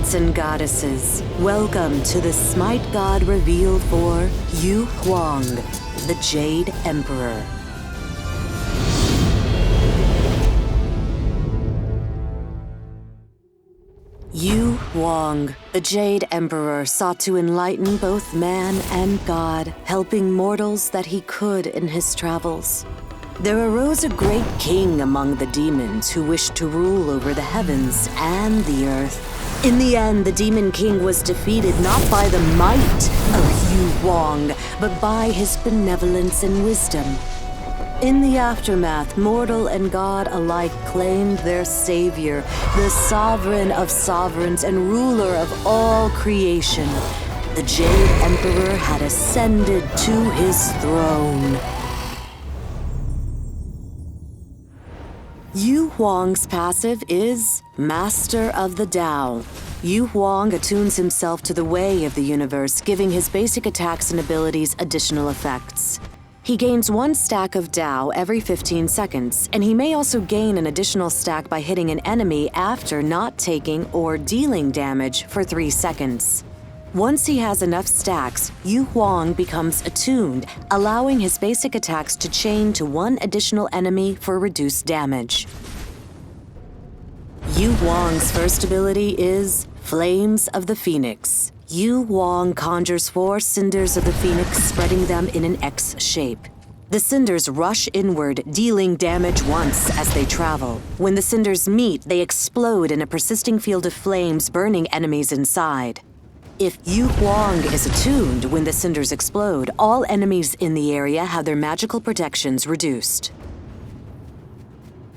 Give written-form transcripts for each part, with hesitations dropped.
gods and goddesses, welcome to the SMITE God reveal for Huang, the Jade Emperor. Huang, the Jade Emperor, sought to enlighten both man and God, helping mortals that he could in his travels. There arose a great king among the demons who wished to rule over the heavens and the earth. In the end, the demon king was defeated not by the might of Huang, but by his benevolence and wisdom. In the aftermath, mortal and god alike claimed their savior, the sovereign of sovereigns and ruler of all creation. The Jade Emperor had ascended to his throne. Huang's passive is Master of the Tao. Huang attunes himself to the way of the universe, giving his basic attacks and abilities additional effects. He gains 1 stack of Tao every 15 seconds, and he may also gain an additional stack by hitting an enemy after not taking or dealing damage for 3 seconds. Once he has enough stacks, Huang becomes attuned, allowing his basic attacks to chain to 1 additional enemy for reduced damage. Huang's first ability is Flames of the Phoenix. Huang conjures 4 cinders of the phoenix, spreading them in an X shape. The cinders rush inward, dealing damage once as they travel. When the cinders meet, they explode in a persisting field of flames, burning enemies inside. If Huang is attuned when the cinders explode, all enemies in the area have their magical protections reduced.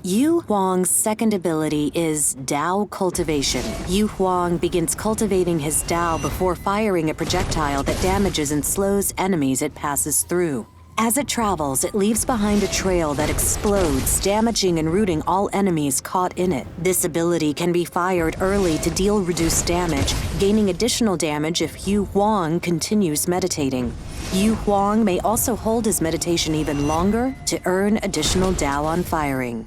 Huang's second ability is Tao Cultivation. Huang begins cultivating his Tao before firing a projectile that damages and slows enemies it passes through. As it travels, it leaves behind a trail that explodes, damaging and rooting all enemies caught in it. This ability can be fired early to deal reduced damage, gaining additional damage if Huang continues meditating. Huang may also hold his meditation even longer to earn additional Tao on firing.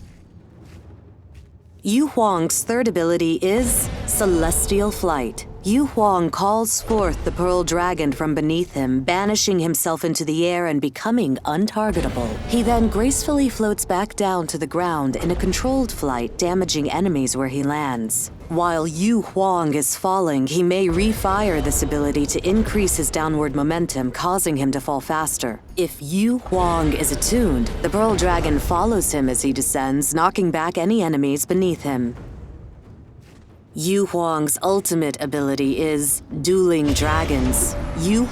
Huang's third ability is Celestial Flight. Huang calls forth the Pearl Dragon from beneath him, banishing himself into the air and becoming untargetable. He then gracefully floats back down to the ground in a controlled flight, damaging enemies where he lands. While Huang is falling, he may refire this ability to increase his downward momentum, causing him to fall faster. If Huang is attuned, the Pearl Dragon follows him as he descends, knocking back any enemies beneath him. Huang's ultimate ability is Dueling Dragons.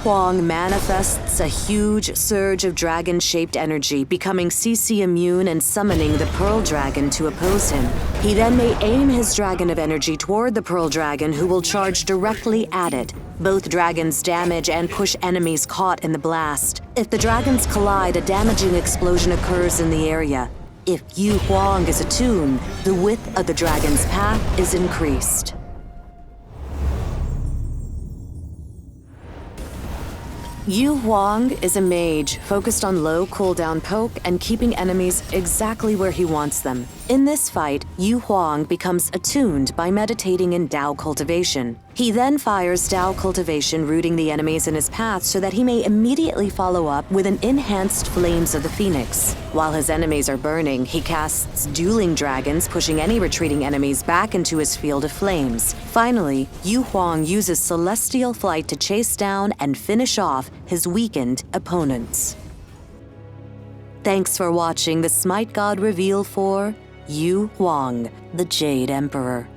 Huang manifests a huge surge of dragon-shaped energy, becoming CC immune and summoning the Pearl Dragon to oppose him. He then may aim his dragon of energy toward the Pearl Dragon, who will charge directly at it. Both dragons damage and push enemies caught in the blast. If the dragons collide, a damaging explosion occurs in the area. If Huang is attuned, the width of the dragon's path is increased. Huang is a mage, focused on low cooldown poke and keeping enemies exactly where he wants them. In this fight, Huang becomes attuned by meditating in Tao Cultivation. He then fires Tao Cultivation, rooting the enemies in his path so that he may immediately follow up with an enhanced Flames of the Phoenix. While his enemies are burning, he casts Dueling Dragons, pushing any retreating enemies back into his field of flames. Finally, Huang uses Celestial Flight to chase down and finish off his weakened opponents. Thanks for watching the SMITE God reveal for Huang, the Jade Emperor.